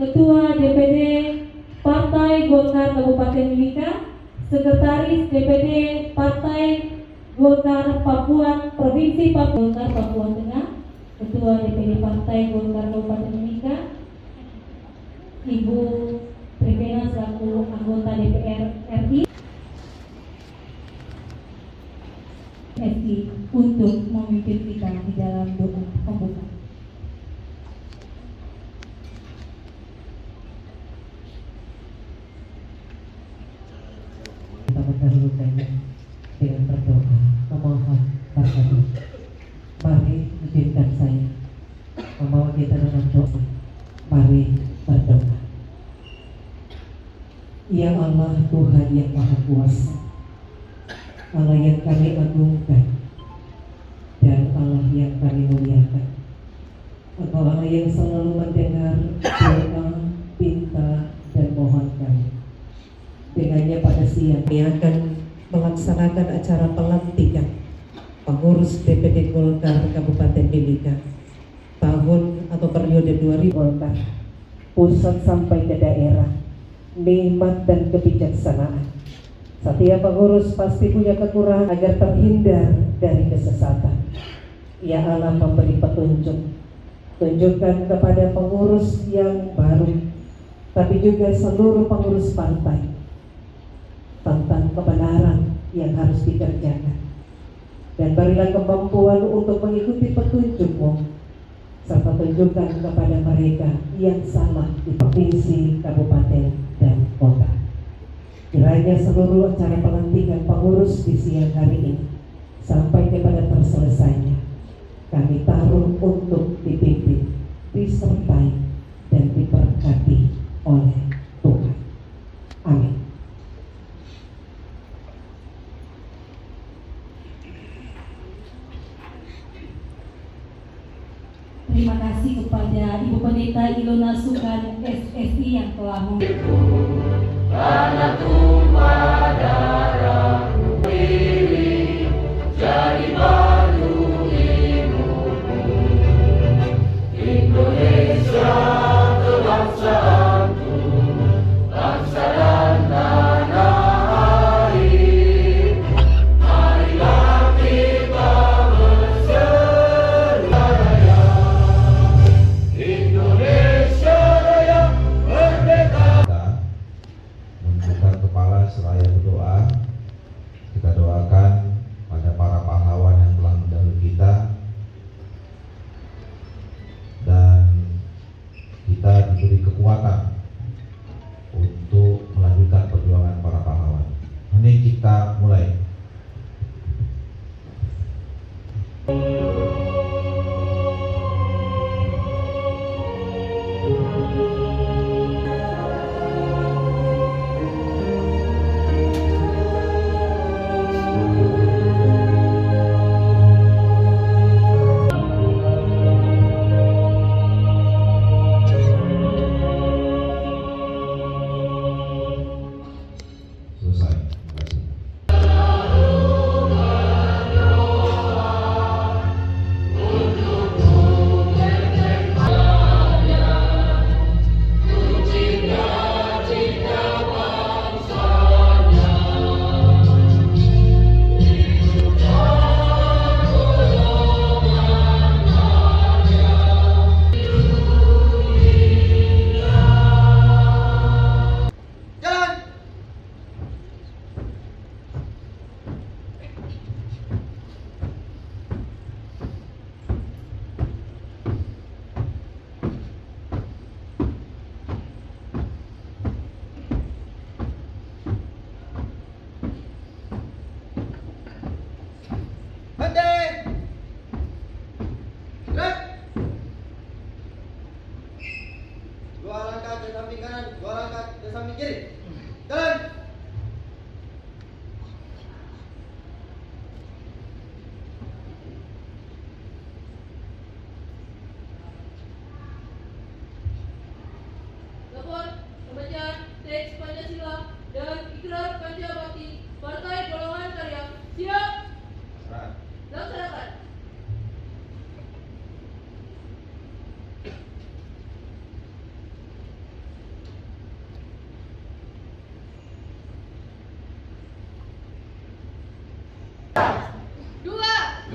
Ketua DPD Partai Golkar Kabupaten Mimika, Sekretaris DPD Partai Golkar Papua Provinsi Papua Tengah, Ketua DPD Partai Golkar Kabupaten Mimika, Ibu Trivena selaku anggota DPR RI untuk memimpin kita di dalam doa pembuka. Kita mendahulukan dengan berdoa memohon berkat. Mari izinkan saya membawa kita dalam doa. Mari berdoa. Ya Allah, Tuhan yang Maha Kuasa, Allah yang kami agungkan dan Allah yang kami muliakan, Engkau Allah yang selalu mendengar doa, pinta dan mohon kami. Dengannya pada siang kami akan melaksanakan acara pelantikan pengurus DPD Golkar Kabupaten Mimika tahun atau periode 2000 Golkar pusat sampai ke daerah, nikmat dan kebijaksanaan. Setiap pengurus pasti punya kekurangan agar terhindar dari kesesatan. Ya Allah, memberi petunjuk. Tunjukkan kepada pengurus yang baru, tapi juga seluruh pengurus partai tentang kebenaran yang harus dikerjakan. Dan berilah kemampuan untuk mengikuti petunjuk-Mu, serta tunjukkan kepada mereka yang salah di provinsi, kabupaten, dan kota. Kiranya seluruh acara pelantikan pengurus di siang hari ini sampai kepada terselesainya kami taruh untuk dipimpin, disertai, dan diberkati oleh Tuhan. Amin. Terima kasih kepada Ibu Pendeta Ilona Sukan SSI yang telah karena tumpah darahmu diri jadi baju hidupmu. Indonesia kebangsaanku, bangsa dan tanah air. Marilah kita berseru raya, Indonesia Raya merdeka. Menundukkan kepala seraya berdoa. Kita doakan pada para pahlawan yang telah mendahului kita, dan kita diberi kekuatan untuk melanjutkan perjuangan para pahlawan. Mari kita mulai. Selesai. Terima kasih. Dua langkah ke samping kanan, dua langkah ke samping kiri. Jalan. Lapor pembacaan teks Pancasila dan ikrar Pancabakti Partai Golongan Karya. Siap. Laksanakan.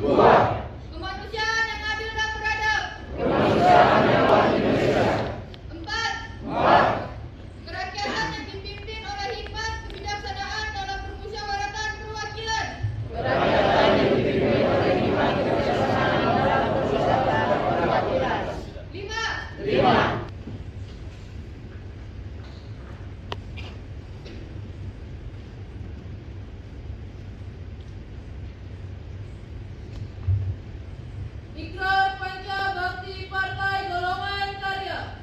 Kemanusiaan yang adil dan beradab. 4. Kerakyatan yang dipimpin oleh hikmat kebijaksanaan dalam permusyawaratan perwakilan. 5. Ikrar Pancabakti Partai Golongan Karya.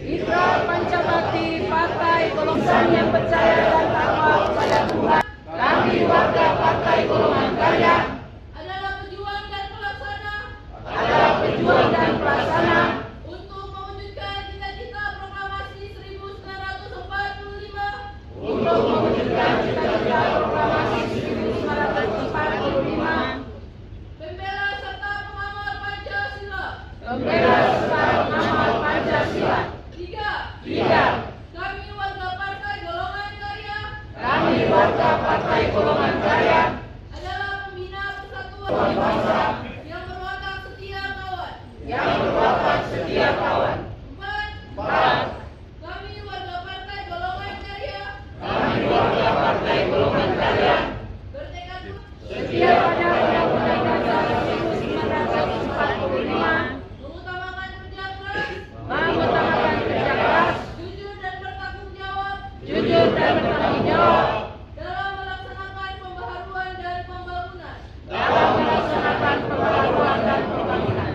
Ikrar Pancabakti Partai Golongan yang percaya dan takwa kepada Tuhan. Kami warga Partai Golongan Karya Adalah pejuang dan pelaksana. Untuk mewujudkan cita-cita proklamasi 1945. Pembela serta pengamal Pancasila. 3. Kami warga Partai Golongan Karya adalah pembina persatuan bangsa yang berwatak setia kawan. 4. Kami warga Partai Golongan Karya bertekad setia pada Undang-Undang Dasar 1945, mengutamakan kerja keras, jujur dan bertanggung jawab dalam melaksanakan pembaharuan dan pembangunan.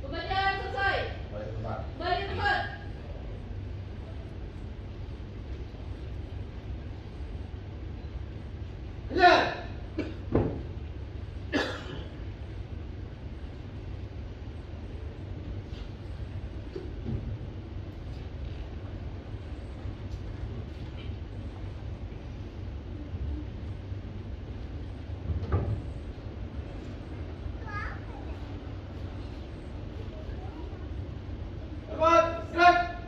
Pembacaan selesai. Kembali tempat. Hajar. Cepat, gerak.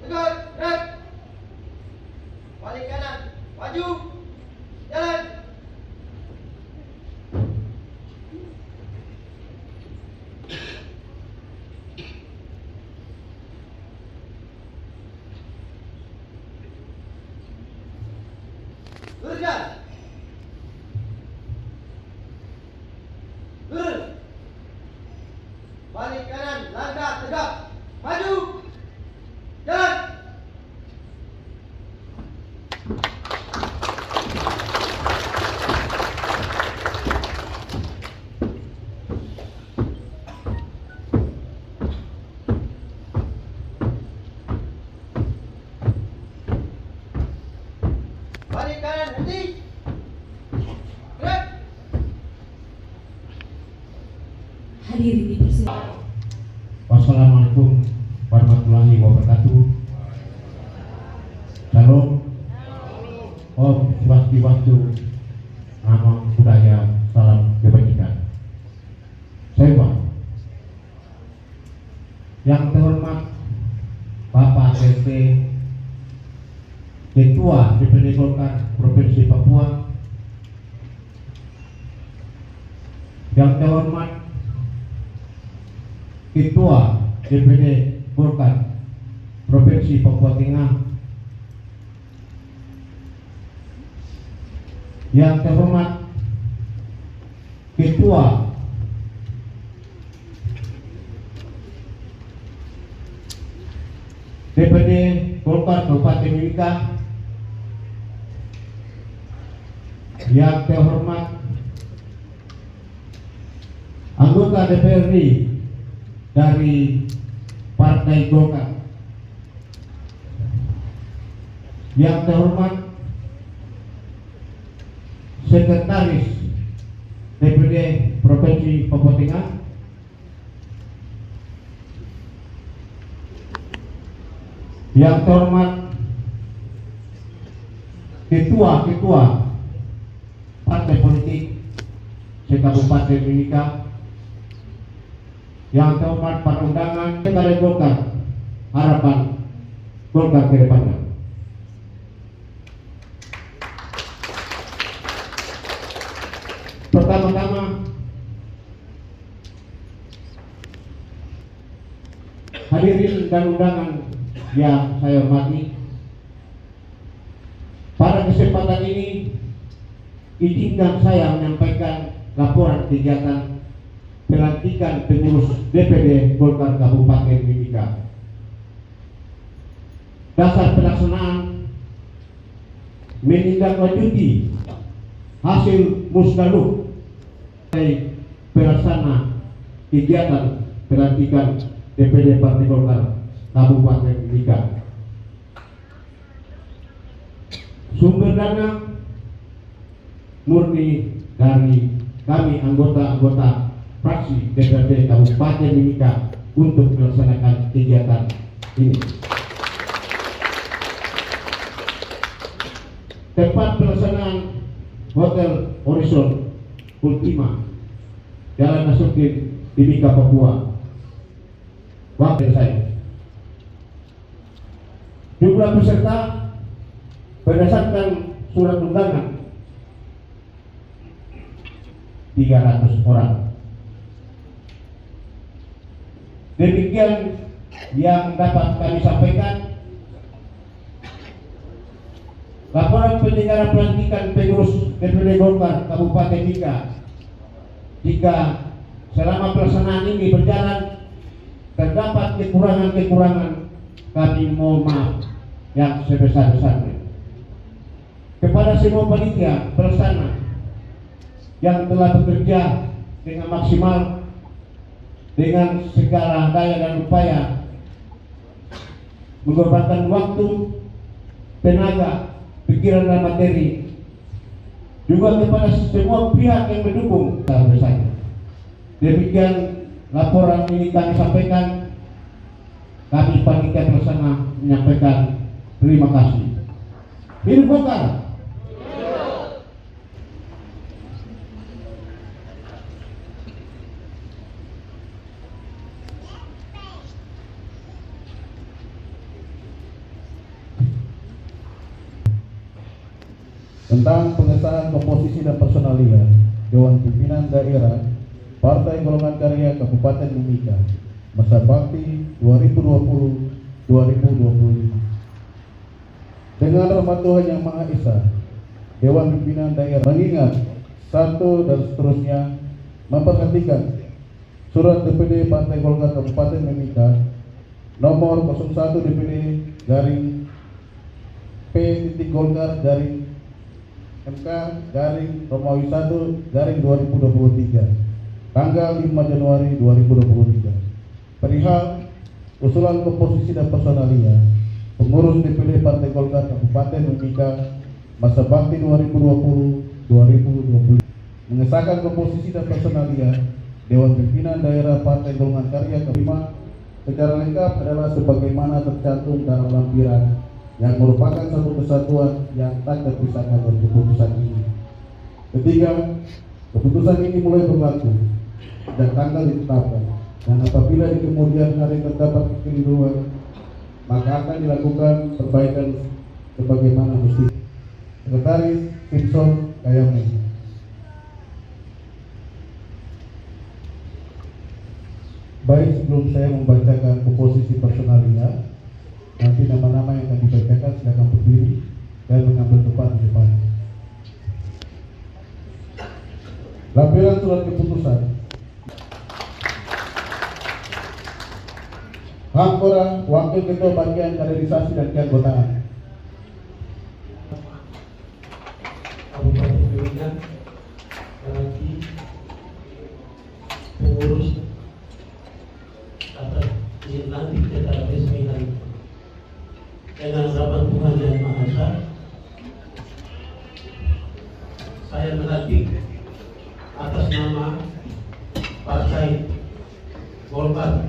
Tegak, gerak. Balik kanan, maju, jalan. Luruskan. Lurus. Balik kanan, langkah tegak, maju, jalan. Balik kanan, henti. Gerak. Hadirin dipersilakan. Wassalamualaikum warahmatullahi wabarakatuh. Shalom. Om Swastiastu, Namo Buddhaya, salam kebajikan. Saya yang terhormat Bapak RT Ketua DPD Golkar Provinsi Papua, yang terhormat Ketua DPD Golkar Provinsi Papua Tengah, yang terhormat Ketua DPD Golkar Kabupaten Mimika, yang terhormat anggota DPRD dari Partai Golkar, yang terhormat Sekretaris DPD Provinsi Papua Tengah, yang terhormat ketua-ketua partai politik se-Kabupaten Mimika, yang terhormat para undangan kepada Golkar, harapan Golkar ke depannya. Pertama-tama, hadirin dan undangan yang saya hormati, pada kesempatan ini izinkan saya menyampaikan laporan kegiatan pelantikan pengurus DPD Golkar Kabupaten Mimika. Dasar pelaksanaan menindaklanjuti hasil musdaluh dari pelaksana kegiatan pelantikan DPD Partai Golkar Kabupaten Mimika. Sumber dana murni dari kami anggota-anggota fraksi DPRD Kabupaten Mimika untuk melaksanakan kegiatan ini. Tempat pelaksanaan Hotel Horizon Ultima, Jalan Nasution, Mimika, Papua. Wakil saya. Jumlah peserta berdasarkan surat undangan 300 orang. Demikian yang dapat kami sampaikan. Laporan penyelenggara pelantikan pengurus DPD Golkar Kabupaten Mimika. Jika selama pelaksanaan ini berjalan terdapat kekurangan-kekurangan, kami mohon maaf yang sebesar-besarnya. Kepada semua panitia pelaksana yang telah bekerja dengan maksimal dengan segala daya dan upaya, mengorbankan waktu, tenaga, pikiran dan materi, juga kepada semua pihak yang mendukung bersama. Demikian laporan ini kami sampaikan. Kami panitia pelaksana menyampaikan terima kasih. Hidup Golkar. Tentang pengesahan komposisi dan personalia Dewan Pimpinan Daerah Partai Golongan Karya Kabupaten Mimika masa bakti 2020-2025. Dengan rahmat Tuhan Yang Maha Esa, Dewan Pimpinan Daerah mengingat satu dan seterusnya memperhatikan Surat DPD Partai Golkar Kabupaten Mimika nomor 01 DPD garing P.Golkar garing MK garing Romawi 1 garing 2023 tanggal 5 Januari 2023 perihal usulan komposisi dan personalia pengurus DPD Partai Golkar Kabupaten Mimika masa bakti 2020-2020, mengesahkan komposisi dan personalia Dewan Pimpinan Daerah Partai Golongan Karya kelima secara lengkap adalah sebagaimana tercantum dalam lampiran yang merupakan satu kesatuan yang tak terpisahkan dari keputusan ini. Ketiga, keputusan ini mulai berlaku dan tanggal ditetapkan, dan apabila di kemudian hari terdapat kekeliruan, maka akan dilakukan perbaikan sebagaimana mesti. Sekretaris Vincent Kayame. Baik, sebelum saya membacakan komposisi personalia, nanti nama-nama yang akan dibacakan silakan berdiri dan mengambil tempat di depan. Lampiran surat keputusan. Hangkora, Wakil Ketua Bagian Kaderisasi dan Keanggotaan Kabupaten Mimika, lagi pengurus atas nanti secara resmi hari dengan harapan Tuhan Yang Maha Esa, saya melantik atas nama Partai Golkar.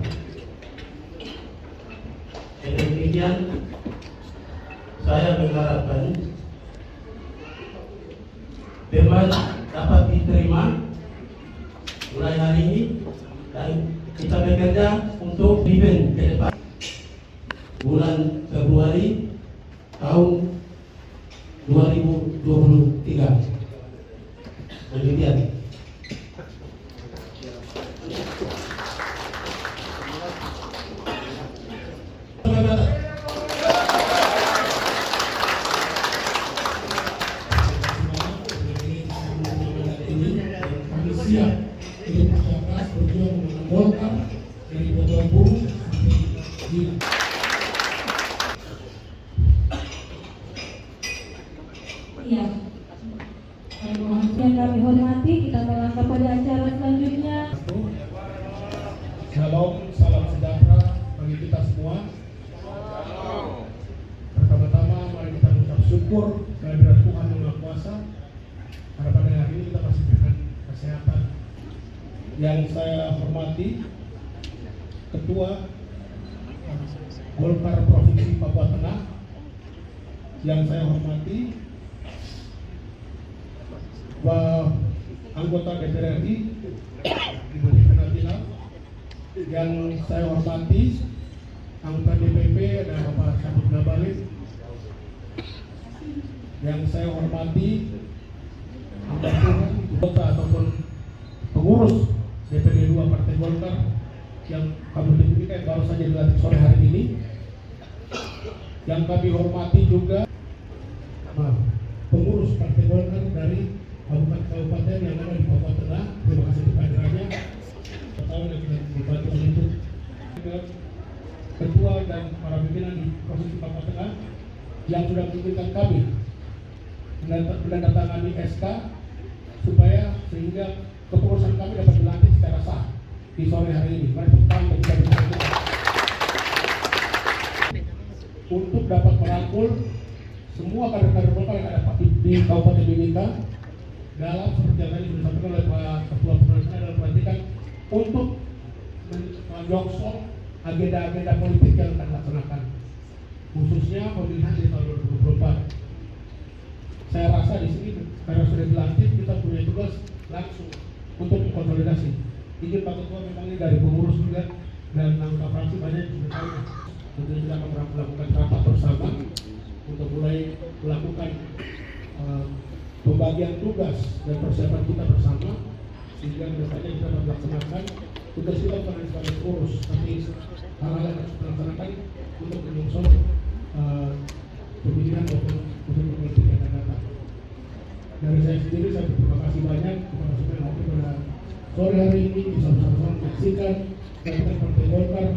Dengan demikian, saya mengharapkan bebas dapat diterima mulai hari ini dan kita bekerja untuk event ke depan bulan Februari tahun 2023. Demikian. siap untuk kerja keras berjuang memenangkan Golkar dari Ketua Buruh sampai di Iya. Yang kami hormati, kita melangkah pada acara selanjutnya. Shalom, salam sejahtera bagi kita semua. Pertama-tama mari kita mengucap syukur kehadirat Tuhan Yang Maha Kuasa. Pada hari ini kita masih diberikan kesehatan. Yang saya hormati Ketua Golkar Provinsi Papua Tengah. Yang saya hormati anggota DPR RI Ibu Fenatila. Yang saya hormati anggota DPP ada Bapak Syafruq Ngabalin. Yang saya hormati anggota ataupun pengurus DPD 2 Partai Golkar yang Kabupaten Mimika baru saja dilantik sore hari ini. Yang kami hormati juga pengurus Partai Golkar dari kabupaten yang ada di Papua Tengah. Terima kasih kehadirannya. Tahun yang kita dibantu untuk ketua dan para pimpinan di Provinsi Papua Tengah yang sudah mengizinkan kami menandatangani SK supaya sehingga kepengurusan kami dapat dilantik secara sah di sore hari ini. Mari tepuk bagi kita untuk dapat merangkul semua kader-kader Golkar yang ada di Kabupaten Mimika dalam seperti yang tadi sudah disampaikan oleh Pak Ketua Pengurusnya dalam pelantikan untuk menyongsong agenda-agenda politik yang akan dilaksanakan, khususnya pemilihan di tahun 2024. Saya rasa di sini karena sudah dilantik kita punya tugas langsung untuk konsolidasi. Izin Pak Ketua, memang ini dari pengurus juga dan anggota fraksi banyak yang sudah tahu. Tentunya kita akan melakukan rapat bersama untuk mulai melakukan pembagian tugas dan persiapan kita bersama sehingga kedepannya kita dapat melaksanakan tugas kita bukan sebagai pengurus, tapi hal-hal yang harus dilaksanakan untuk menyongsong pemilihan maupun politik yang akan datang. Dari saya sendiri saya berterima kasih banyak kepada semua yang hadir pada sore hari ini bisa bersama-sama menyaksikan kegiatan Partai Golkar.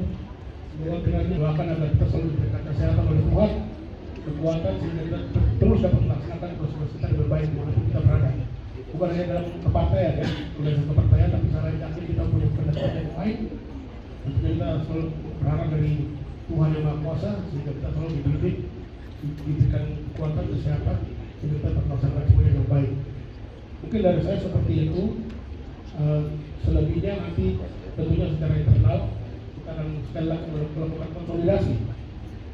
Semoga kiranya doakan agar kita selalu diberikan kesehatan oleh Tuhan, kekuatan sehingga kita terus dapat melaksanakan proses kita yang berbaik dimanapun kita berada. Bukan hanya dalam kepartaian ya, bukan dalam kepartaian, tapi secara yakin kita punya kepentingan yang baik. Tentunya kita selalu berharap dari Tuhan Yang Maha Kuasa sehingga kita selalu dididik, diberikan kekuatan, kesehatan sehingga kita dapat melaksanakan semuanya yang baik. Mungkin dari saya seperti itu. Selebihnya nanti tentunya secara internal kita akan sekali lagi melakukan konsolidasi,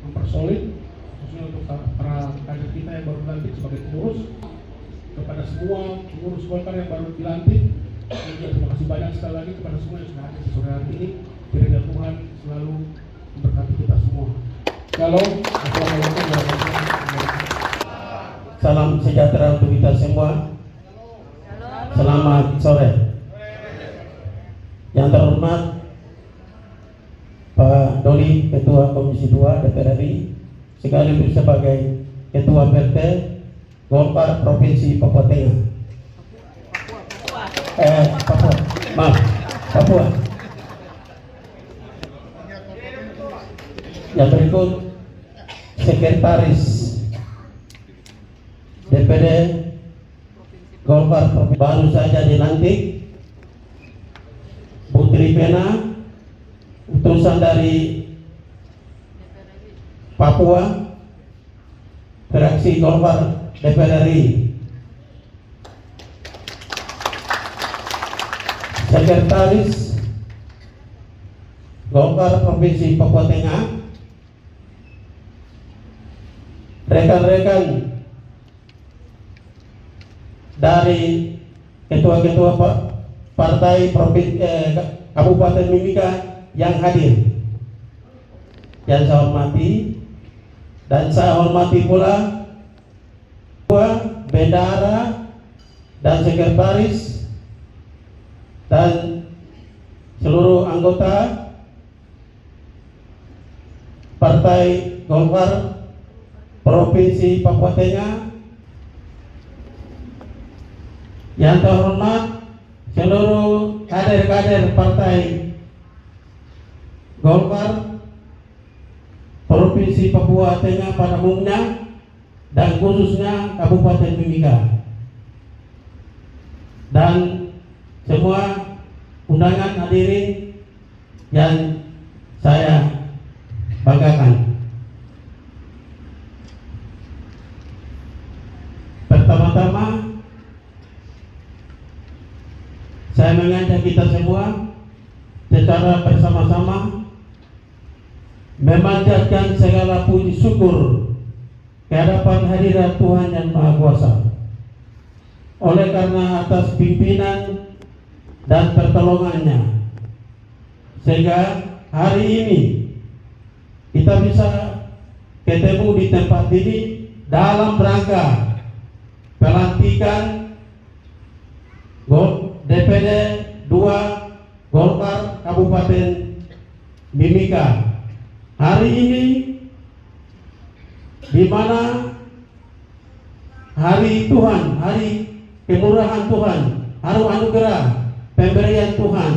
mempersolid khususnya untuk para kader kita yang baru dilantik sebagai pengurus. Kepada semua pengurus Golkar yang baru dilantik, terima kasih banyak sekali lagi kepada semua yang sudah hadir di sore hari ini. Kiranya Tuhan selalu memberkati kita semua. Shalom, assalamualaikum warahmatullahi wabarakatuh. Salam sejahtera untuk kita semua. Selamat sore. Yang terhormat Pak Doli, Ketua Komisi 2 DPR RI, sekaligus sebagai Ketua PRT Golkar Provinsi Papua Tengah. Papua. Yang berikut Sekretaris DPD Golkar Provinsi baru saja dilantik Putri Pena, utusan dari Papua, fraksi Golkar DPR RI. Sekretaris Golkar Provinsi Papua Tengah, rekan-rekan dari ketua-ketua partai Kabupaten Mimika yang hadir, yang saya hormati, dan saya hormati pula bendahara dan sekretaris dan seluruh anggota Partai Golkar Provinsi Papua Tengah. Yang terhormat seluruh kader-kader Partai Golkar Provinsi Papua Tengah pada umumnya dan khususnya Kabupaten Mimika, dan semua undangan hadirin yang saya banggakan. Pertama-tama saya mengajak kita semua secara bersama-sama memanjatkan segala puji syukur kehadapan hadirat Tuhan yang Maha Kuasa, oleh karena atas pimpinan dan pertolongannya, sehingga hari ini kita bisa ketemu di tempat ini dalam rangka pelantikan DPD 2 Golkar Kabupaten Mimika. Hari ini di mana hari Tuhan, hari kemurahan Tuhan, hari anugerah pemberian Tuhan,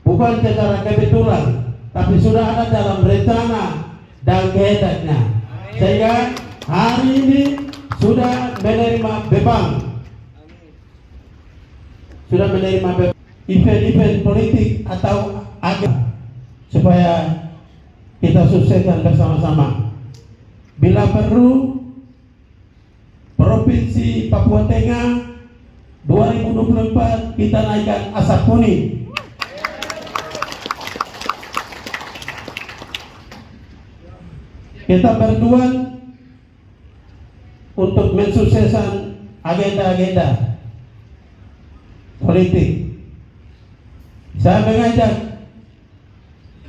bukan secara kebetulan, tapi sudah ada dalam rencana dan kehendaknya, sehingga hari ini sudah menerima beban, event-event politik atau agama, supaya kita sukseskan bersama-sama. Bila perlu, Provinsi Papua Tengah 2024 kita naikkan asap kuning. Kita berjuang untuk mensukseskan agenda-agenda politik. Saya mengajak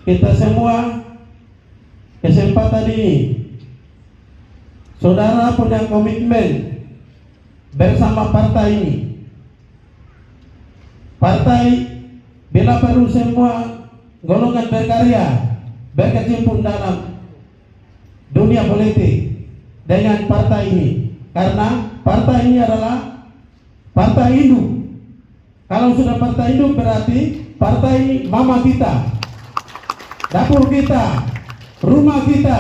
kita semua kesempatan ini, saudara punya komitmen bersama partai ini. Partai bila perlu semua golongan berkarya berkecimpung dalam dunia politik dengan partai ini, karena partai ini adalah partai induk. Kalau sudah partai induk berarti partai ini mama kita, dapur kita, rumah kita,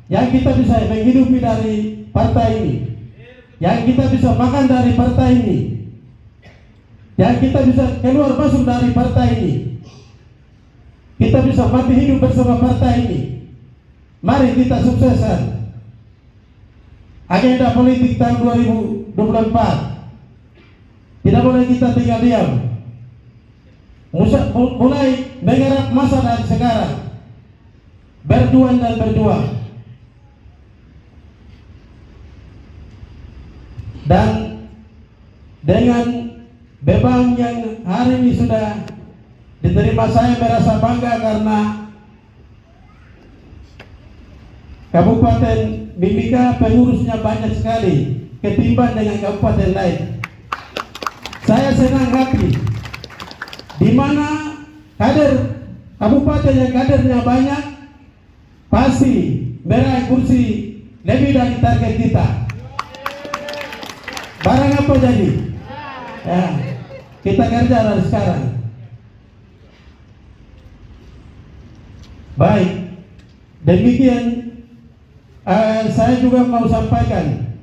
yang kita bisa menghidupi dari partai ini, yang kita bisa makan dari partai ini, yang kita bisa keluar masuk dari partai ini, kita bisa mati hidup bersama partai ini. Mari kita sukseskan agenda politik tahun 2024. Tidak boleh kita tinggal diam. Mulai menggarap masa dari sekarang, berjuang dan berjuang. Dan dengan beban yang hari ini sudah diterima, saya merasa bangga karena Kabupaten Mimika pengurusnya banyak sekali ketimbang dengan kabupaten lain. Saya senang hati di mana kader kabupaten yang kadernya banyak pasti meraih kursi lebih dari target kita. Barang apa jadi? Ya, kita kerja dari sekarang. Baik, demikian saya juga mau sampaikan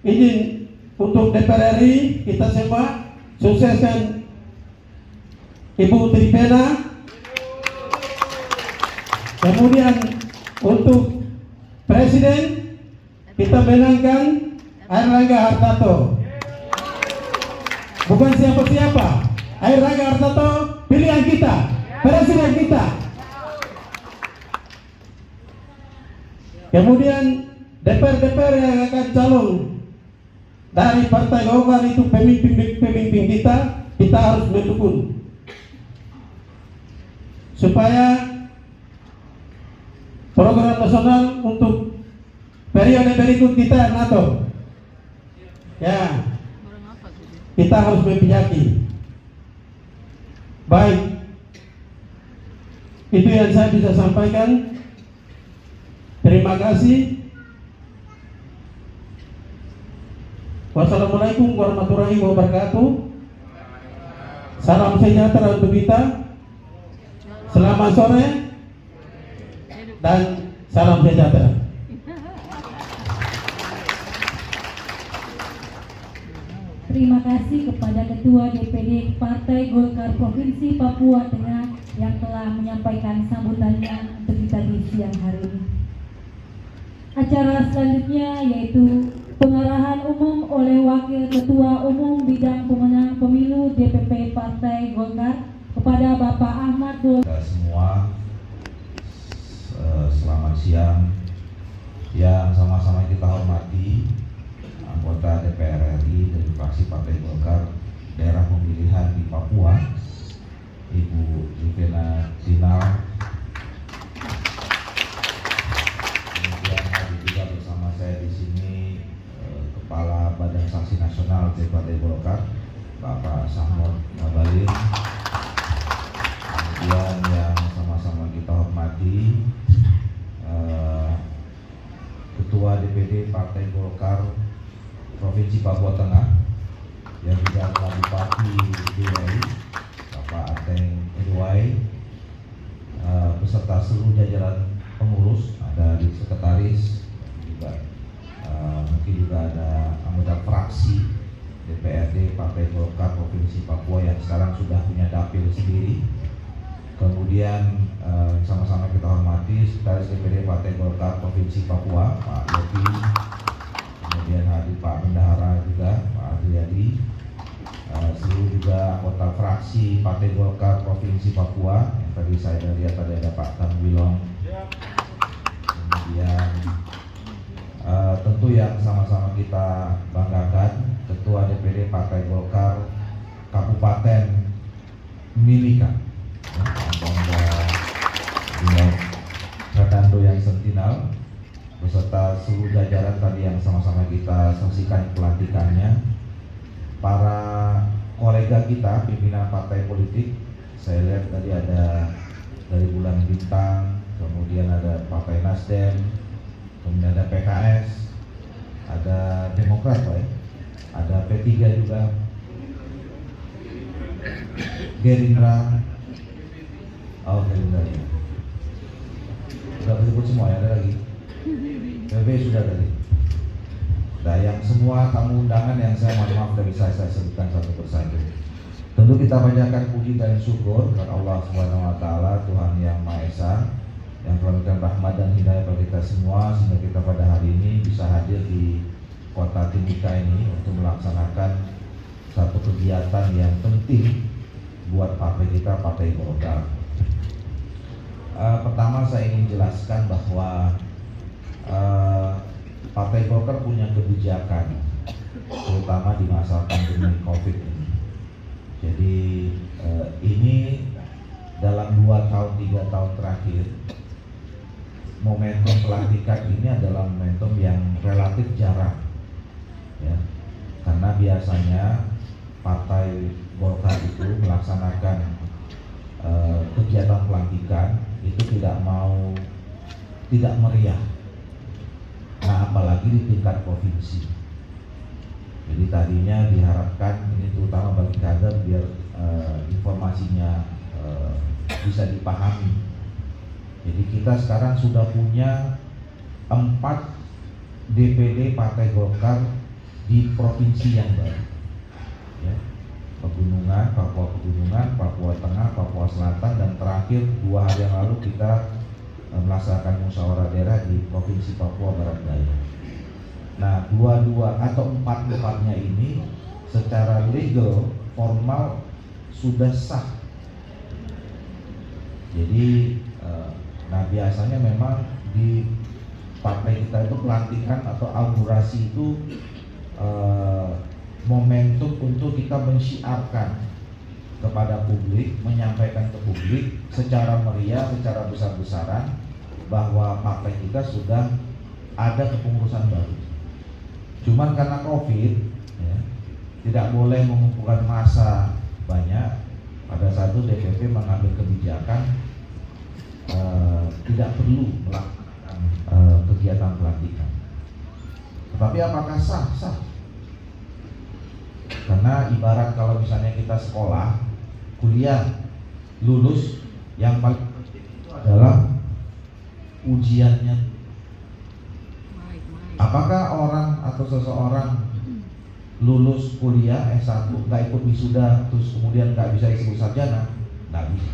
izin untuk DPR RI kita semua sukseskan Ibu Tripena. Kemudian untuk Presiden kita menangkan Airlangga Hartarto. Bukan siapa-siapa, Airlangga Hartarto pilihan kita, Presiden kita. Kemudian DPR yang akan calon dari Partai Golkar itu pemimpin kita harus mendukung supaya program nasional untuk periode berikut kita NATO, ya, kita harus mempunyai. Baik, itu yang saya bisa sampaikan. Terima kasih. Wassalamualaikum warahmatullahi wabarakatuh. Salam sejahtera untuk kita. Selamat sore dan salam sejahtera. Terima kasih kepada Ketua DPD Partai Golkar Provinsi Papua Tengah yang telah menyampaikan sambutannya untuk kita di siang hari ini. Acara selanjutnya yaitu pengarahan umum oleh Wakil Ketua Umum Bidang Pemenang Pemilu DPP Partai Golkar kepada Bapak Ahmad Dul. Kita semua selamat siang. Yang sama-sama kita hormati anggota DPR RI dari fraksi Partai Golkar daerah pemilihan di Papua, Ibu Livena Zinal. Kemudian hadir juga bersama saya di sini Kepala Badan Saksi Nasional dari Partai Golkar, Bapak Sahmon Ngabalin. Kemudian yang sama-sama kita hormati Ketua DPD Partai Golkar Provinsi Papua Tengah yang juga adalah Bupati DWI Bapak Ateng Edwai, beserta seluruh jajaran pengurus, ada di sekretaris juga, mungkin juga ada anggota fraksi DPRD Partai Golkar Provinsi Papua yang sekarang sudah punya dapil sendiri. Kemudian sama-sama kita hormati Sekretaris DPD Partai Golkar Provinsi Papua Pak Yopi. Kemudian hadir Pak Bendahara juga, Pak Adriyadi, seluruh juga anggota fraksi Partai Golkar Provinsi Papua yang tadi saya lihat tadi ada Pak Tan Wilong. Kemudian tentu yang sama-sama kita banggakan Ketua DPD Partai Golkar Kabupaten Mimika, Bangga Fernando yang Sentinel, beserta seluruh jajaran tadi yang sama-sama kita saksikan pelantikannya. Para kolega kita pimpinan partai politik, saya lihat tadi ada dari Bulan Bintang, kemudian ada Partai Nasdem, kemudian ada PKS, ada Demokrat, Pak, ya? Ada P3 juga, Gerindra, Gerindra ya. Sudah disebut semua ya, ada lagi PB sudah tadi. Nah, yang semua tamu undangan yang saya mohon maaf dari saya sebutkan satu persatu. Tentu kita panjatkan puji dan syukur kepada Allah Subhanahu wa taala, Tuhan yang Maha Esa, yang telah memberikan rahmat dan hidayah bagi kita semua sehingga kita pada hari ini bisa hadir di Kota Timika ini untuk melaksanakan satu kegiatan yang penting buat partai kita, Partai Golkar. Pertama saya ingin jelaskan bahwa Partai Golkar punya kebijakan, terutama di masa pandemi COVID ini. Jadi ini dalam 2 tahun 3 tahun terakhir, momentum pelantikan ini adalah momentum yang relatif jarang, ya, karena biasanya Partai Golkar itu melaksanakan kegiatan pelantikan itu tidak meriah. Nah, apalagi di tingkat provinsi. Jadi tadinya diharapkan ini terutama bagi kader biar informasinya bisa dipahami. Jadi kita sekarang sudah punya 4 DPD Partai Golkar di provinsi yang baru, ya. Pegunungan, Papua Pegunungan, Papua Tengah, Papua Selatan, dan terakhir 2 hari yang lalu kita melaksanakan musyawarah daerah di Provinsi Papua Barat Daya. Nah, 2 atau 4-4-nya ini secara legal formal sudah sah. Jadi, nah biasanya memang di partai kita itu pelantikan atau inaugurasi itu momentum untuk kita mensyiarkan kepada publik, menyampaikan ke publik secara meriah, secara besar-besaran bahwa partai kita sudah ada kepengurusan baru. Cuman karena COVID, ya, tidak boleh mengumpulkan massa banyak. Pada saat itu DPP mengambil kebijakan tidak perlu melakukan kegiatan pelantikan. Tetapi apakah sah? Karena ibarat kalau misalnya kita sekolah, kuliah lulus, yang paling penting itu adalah ujiannya. Apakah orang atau seseorang lulus kuliah S1 nggak ikut wisuda terus kemudian nggak bisa disebut sarjana? Nggak bisa.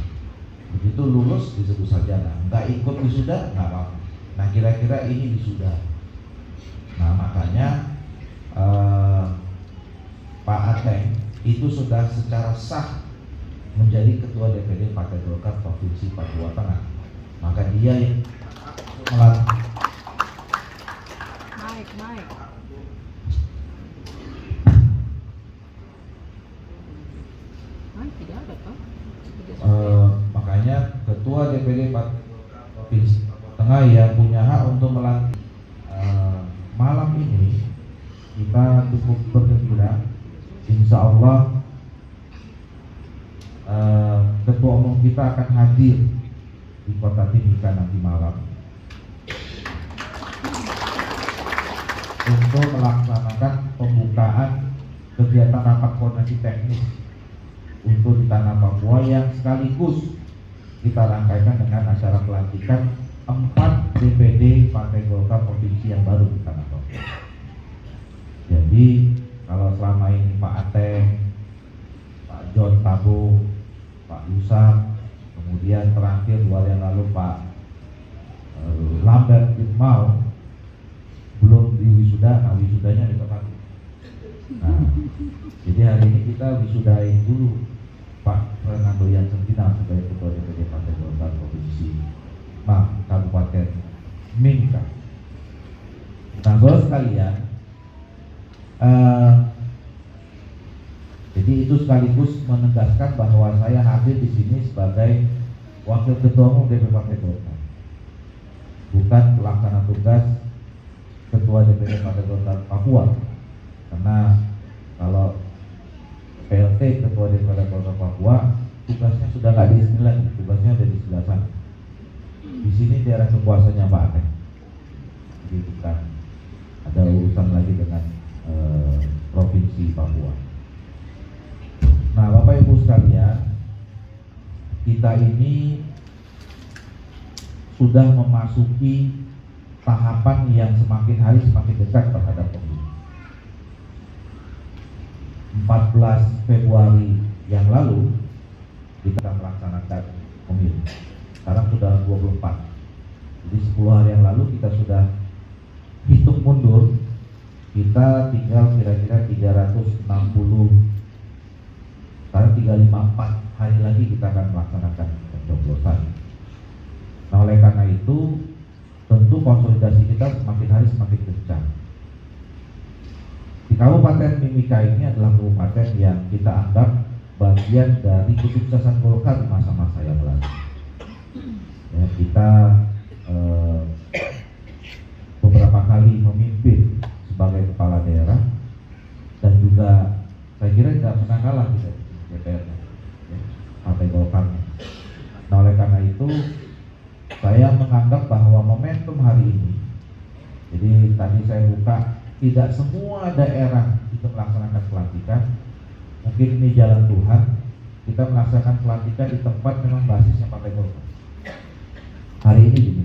Begitu lulus disebut sarjana, nggak ikut wisuda nggak apa-apa. Nah kira-kira ini wisuda. Nah makanya Pak Ateng itu sudah secara sah menjadi Ketua DPD Partai Golkar Provinsi Papua Tengah. Maka dia yang melatih makanya Ketua DPD Partai Golkar Provinsi Papua Tengah yang punya hak untuk melantik. Malam ini kita cukup bergembira, insya Allah Ketua Umum kita akan hadir di Kota Timika nanti malam untuk melaksanakan pembukaan kegiatan rapat koordinasi teknis untuk di Tanah Papua yang sekaligus kita rangkaikan dengan acara pelantikan 4 DPD Partai Golkar Provinsi yang baru di Tanah Papua. Jadi kalau selama ini Pak Ateng, Pak John Tabo, Pak Yusuf, kemudian terakhir 2 hari yang lalu Pak Lambert Mau belum diwisuda, nah wisudanya di tempat. Nah, jadi hari ini kita wisudain dulu Pak Fernando Yansentina sebagai Ketua DPD Partai Golkar Provinsi Kabupaten Mimika. Nah, saudara sekalian, jadi itu sekaligus menegaskan bahwa saya hadir di sini sebagai Wakil Ketua Umum DPD Partai Golkar, bukan pelaksana tugas Ketua DPD Partai Golkar Papua. Karena kalau PLT Ketua DPD Partai Golkar Papua tugasnya sudah nggak di sini lagi, tugasnya ada di sebelah sana. Di sini daerah kekuasaannya Pak Ateng, jadi bukan ada urusan lagi dengan Provinsi Papua. Nah, Bapak Ibu sekalian, kita ini sudah memasuki tahapan yang semakin hari semakin dekat terhadap pemilu. 14 Februari yang lalu kita melaksanakan pemilu. Sekarang sudah 24. Jadi 10 hari yang lalu kita sudah hitung mundur. Kita tinggal kira-kira 360, sekarang 354 hari lagi kita akan melaksanakan pencoblosan. Nah, oleh karena itu tentu konsolidasi kita semakin hari semakin kencang. Di Kabupaten Mimika ini adalah kabupaten yang kita anggap bagian dari kesuksesan Golkar di masa-masa yang lalu. Ya, kita beberapa kali memimpin sebagai kepala daerah dan juga saya kira tidak pernah kalah kita di DPR, ya, Partai Golkar. Nah, oleh karena itu saya menganggap bahwa momentum hari ini, jadi tadi saya buka, tidak semua daerah itu melaksanakan pelantikan. Mungkin ini jalan Tuhan, kita melaksanakan pelantikan di tempat memang basisnya Partai Golkar. Hari ini gini.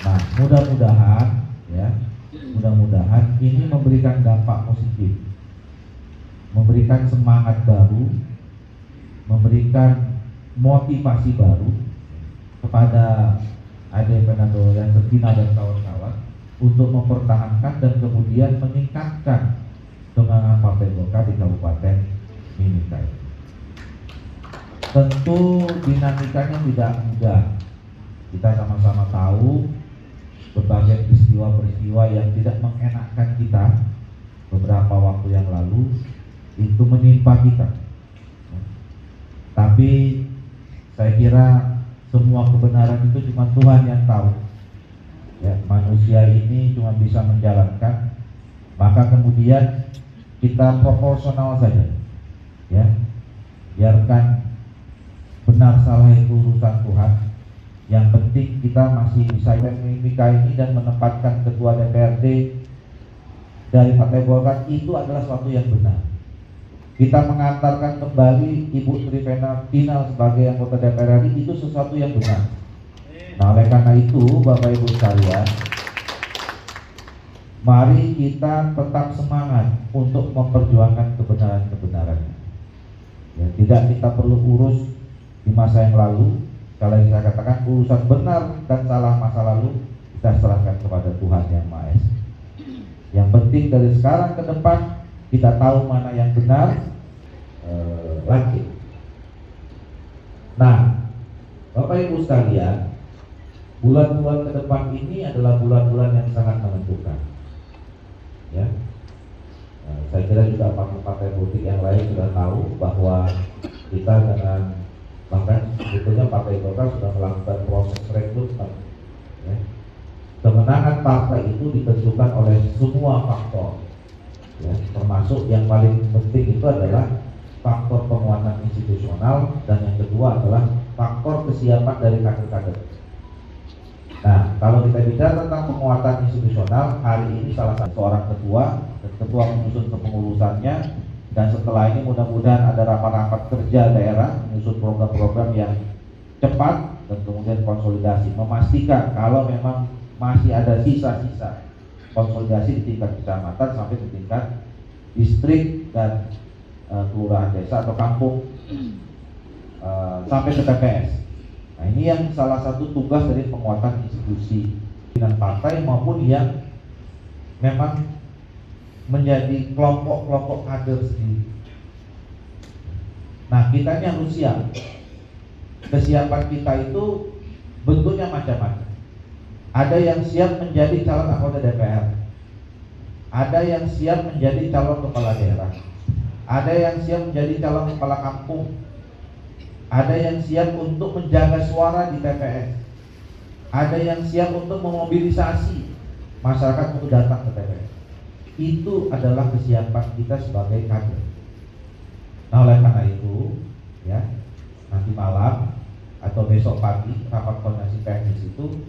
Nah, mudah-mudahan ya, mudah-mudahan ini memberikan dampak positif, memberikan semangat baru, memberikan motivasi baru kepada Ade Fernando Yansentina dan kawan-kawan untuk mempertahankan dan kemudian meningkatkan semangat Partai Golkar di Kabupaten Mimika. Tentu dinamikanya tidak mudah. Kita sama-sama tahu berbagai peristiwa-peristiwa yang tidak mengenakkan kita beberapa waktu yang lalu itu menimpa kita. Tapi saya kira semua kebenaran itu cuma Tuhan yang tahu. Ya, manusia ini cuma bisa menjalankan, maka kemudian kita proporsional saja. Ya, biarkan benar salah itu urusan Tuhan. Yang penting kita masih bisa Mimika ini dan menempatkan ketua DPRD dari Partai Golkar itu adalah suatu yang benar. kita mengantarkan kembali Ibu Trivena final sebagai anggota DPR RI, itu sesuatu yang benar. Nah, oleh karena itu Bapak Ibu sekalian, mari kita tetap semangat untuk memperjuangkan kebenaran-kebenaran. Ya, tidak kita perlu urus di masa yang lalu. Kalau kita katakan urusan benar dan salah masa lalu, kita serahkan kepada Tuhan Yang Maha Esa. Yang penting dari sekarang ke depan kita tahu mana yang benar lagi. Nah, Bapak Ibu sekalian, bulan-bulan ke depan ini adalah bulan-bulan yang sangat menentukan. Ya, saya kira juga partai politik yang lain sudah tahu bahwa kita dengan bahkan sebetulnya Partai Golkar sudah melakukan proses rekrutmen. Ya. Kemenangan partai itu ditentukan oleh semua faktor, ya, termasuk yang paling penting itu adalah faktor penguatan institusional, dan yang kedua adalah faktor kesiapan dari kader-kader. Nah, kalau kita bicara tentang penguatan institusional, hari ini salah satu seorang ketua dan ketua menyusun kepengurusannya, dan setelah ini mudah-mudahan ada rapat-rapat kerja daerah menyusun program-program yang cepat dan kemudian konsolidasi, memastikan kalau memang masih ada sisa-sisa konsolidasi di tingkat kecamatan sampai di tingkat distrik dan kelurahan desa atau kampung sampai ke TPS. Nah, ini yang salah satu tugas dari penguatan institusi dan partai maupun yang memang menjadi kelompok-kelompok kader sendiri. Nah, kita ini harus siap. Kesiapan kita itu bentuknya macam-macam. Ada yang siap menjadi calon anggota DPR, ada yang siap menjadi calon kepala daerah, ada yang siap menjadi calon kepala kampung, ada yang siap untuk menjaga suara di TPS, ada yang siap untuk memobilisasi masyarakat untuk datang ke TPS. Itu adalah kesiapan kita sebagai kader. Nah, oleh karena itu, ya, nanti malam atau besok pagi rapat koordinasi teknis itu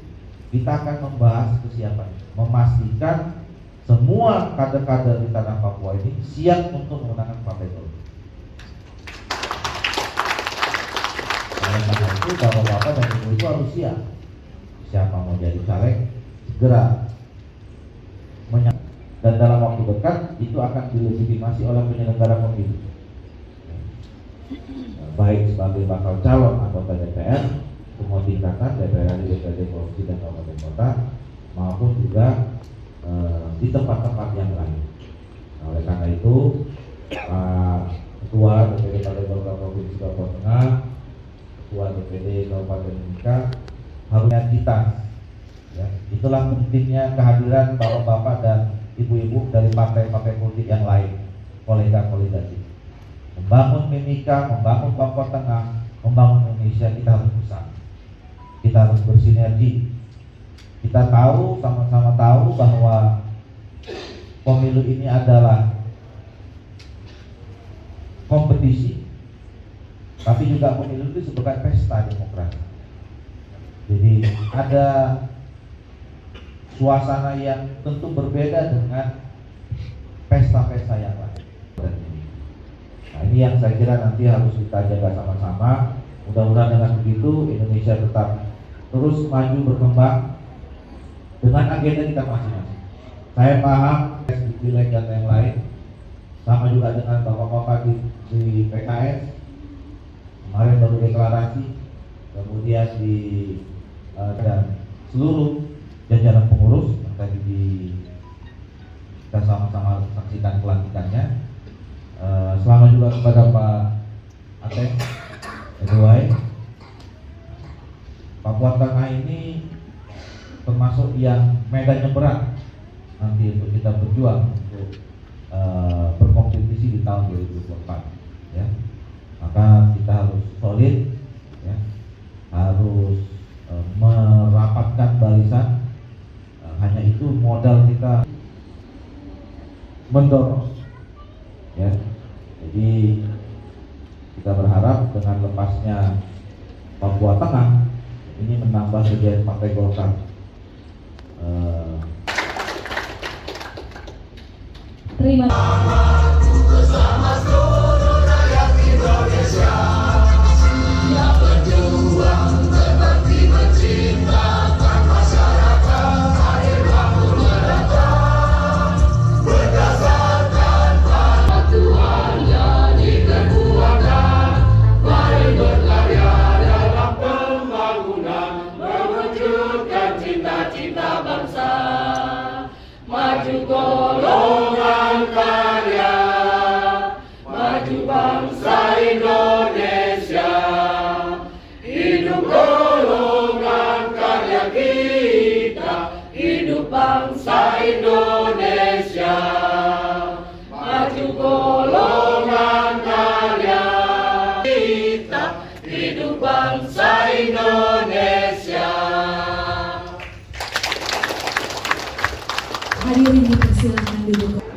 kita akan membahas kesiapan, memastikan semua kader-kader di tanah Papua ini siap untuk memenangkan Partai Golkar. Oleh karena itu, bapak-bapak dan ibu itu harus siap. Siapa mau jadi caleg, segera menyambut, dan dalam waktu dekat itu akan dilegitimasi oleh penyelenggara pemilu, baik sebagai bakal calon anggota DPR semua tingkatan, DPR, DPRD, provinsi dan kabupaten kota, maupun juga di tempat-tempat yang lain. Nah, oleh karena itu, Ketua DPD Partai Golkar Provinsi Papua Tengah, Ketua DPD Kabupaten Mimika, harusnya kita, ya, itulah pentingnya kehadiran bapak-bapak dan ibu-ibu dari partai-partai politik yang lain, kolega-kolega kita. Membangun Mimika, membangun Papua Tengah, membangun Indonesia, kita harus bersama. Kita harus bersinergi. Kita tahu, sama-sama tahu bahwa pemilu ini adalah kompetisi, tapi juga pemilu itu sebagai pesta demokrasi. Jadi ada suasana yang tentu berbeda dengan pesta-pesta yang lain. Nah, ini yang saya kira nanti harus kita jaga sama-sama. Mudah-mudahan dengan begitu Indonesia tetap terus maju berkembang dengan agenda kita masing-masing. Saya paham di pileg dan yang lain, sama juga dengan bapak-bapak di PKS kemarin baru deklarasi, kemudian di dan seluruh jajaran pengurus yang tadi kita sama-sama saksikan pelantikannya. Selamat juga kepada Pak Ateng Edwai. Papua Tengah ini termasuk yang medannya berat nanti untuk kita berjuang untuk berkompetisi di tahun 2024, ya. Maka kita harus solid, ya, harus merapatkan barisan. Hanya itu modal kita mendorong, ya. Jadi kita berharap dengan lepasnya Papua Tengah ini menambah kejayaan Partai Golkar. Terima kasih. Maju bangsa Indonesia, hidup golongan karya kita, hidup bangsa Indonesia. Maju golongan karya kita, hidup bangsa Indonesia. Hadirin dipersilakan duduk.